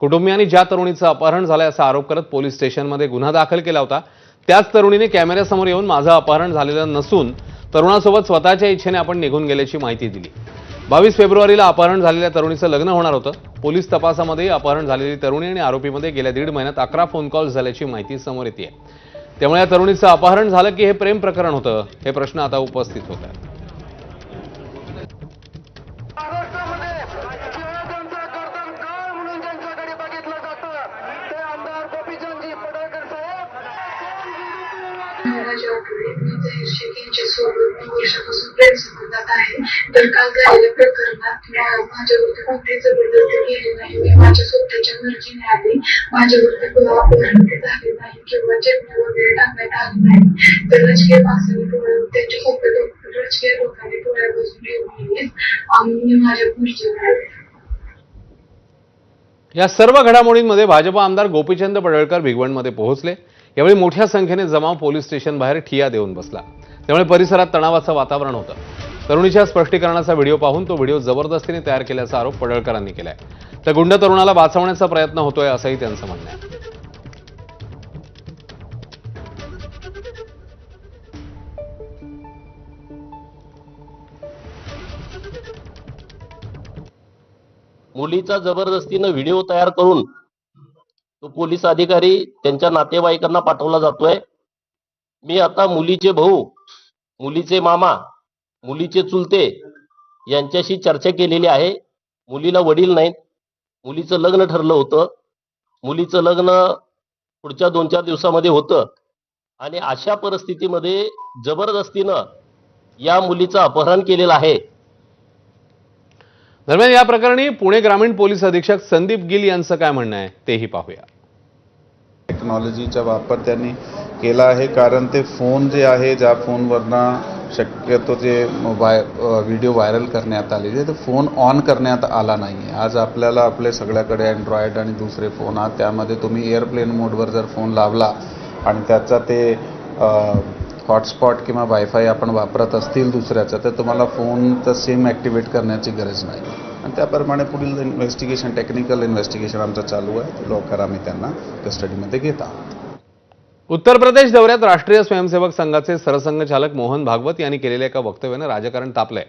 कुटुंबियांनी ज्या तरुणीचं अपहरण झालंय असा आरोप करत पोलीस स्टेशनमध्ये गुन्हा दाखल केला होता। त्याच तरुणीने कॅमेऱ्यासमोर येऊन माझं अपहरण झालेलं नसून तरुणासोबत स्वतःच्या इच्छेने आपण निघून गेल्याची माहिती दिली। 22 फेब्रुवारीला अपहरण झालेल्या तरुणीचं लग्न होणार होतं। पोलीस तपासामध्ये अपहरण झालेली तरुणी आणि आरोपीमध्ये गेल्या 1.5 महिन्यात 11 फोन कॉल्स झाल्याची माहिती समोर येते। त्यामुळे या तरुणीचं अपहरण झालं की हे प्रेम प्रकरण होतं, हे प्रश्न आता उपस्थित होत आहेत। सोबत वर्षापासून प्रेम संबंधात आहे। तर काल झालेल्या प्रकरणात माझ्यावरती कोणतीही जबरदस्ती केली नाही। मी माझ्या स्वतःच्या मर्जीने आली। माझ्यावरती अपहरण झाले नाही किंवा चिमणी वगैरे टाकण्यात आली नाही। तर राजकीय माणसाने डोळे त्यांच्या सोबत राजकीय लोकांनी डोळ्या बसून येऊन गेले आणि माझ्या मर्जीने आले। या सर्व घडामोडींमध्ये भाजपा आमदार गोपीचंद पडळकर भिगवणमध्ये पोहोचले। यावेळी मोठ्या संख्येने जमाव पोलीस स्टेशन बाहेर ठिय्या देऊन बसला। त्यामुळे परिसरात तणावाचं वातावरण होतं। तरुणीच्या स्पष्टीकरणाचा व्हिडिओ पाहून तो व्हिडिओ जबरदस्तीने तयार केल्याचा आरोप पडळकरांनी केलाय। तर गुंड तरुणाला वाचवण्याचा प्रयत्न होतोय असंही त्यांचं म्हणणं आहे। मुलीचा जबरदस्तीने व्हिडिओ तयार करून तो पोलीस अधिकारी त्यांच्या नातेवाईकांना पाठवला जातोय। मी आता मुलीचे भाऊ, मुलीचे मामा, मुलीचे चुलते यांच्याशी चर्चा केलेली आहे। मुलीला वडील नाहीत। मुलीचं लग्न ठरलं होतं। मुलीचं लग्न पुढच्या 2-4 दिवसामध्ये होतं आणि अशा परिस्थितीमध्ये जबरदस्तीनं या मुलीचं अपहरण केलेलं आहे। दरम्यान या प्रकरणी पुणे ग्रामीण पोलीस अधीक्षक संदीप गिल यांचं काय म्हणणं आहे तेही पाहूया। टेक्नॉलॉजीचा वापर त्यांनी केला आहे, कारण ते फोन जे आहे, ज्या फोनवरनं शक्यतो जे व्हिडिओ व्हायरल करण्यात आलेले ते फोन ऑन करण्यात आला नाही आहे। आज आपल्याला आपले सगळ्याकडे अँड्रॉइड आणि दुसरे फोन आहात, त्यामध्ये तुम्ही एअरप्लेन मोडवर जर फोन लावला आणि त्याचा ते हॉटस्पॉट किंवा वायफाय आपण वापरत असतील दुसऱ्याचा, तर तुम्हाला फोनचं सिम ॲक्टिवेट करण्याची गरज नाही। आणि त्याप्रमाणे पुढील इन्व्हेस्टिगेशन, टेक्निकल इन्व्हेस्टिगेशन आमचं चालू आहे। लवकर आम्ही त्यांना कस्टडीमध्ये घेत आहोत। उत्तर प्रदेश दौऱ्यात राष्ट्रीय स्वयंसेवक संघाचे सरसंघचालक मोहन भागवत यांनी केलेल्या एका वक्तव्याने राजकारण तापलंय।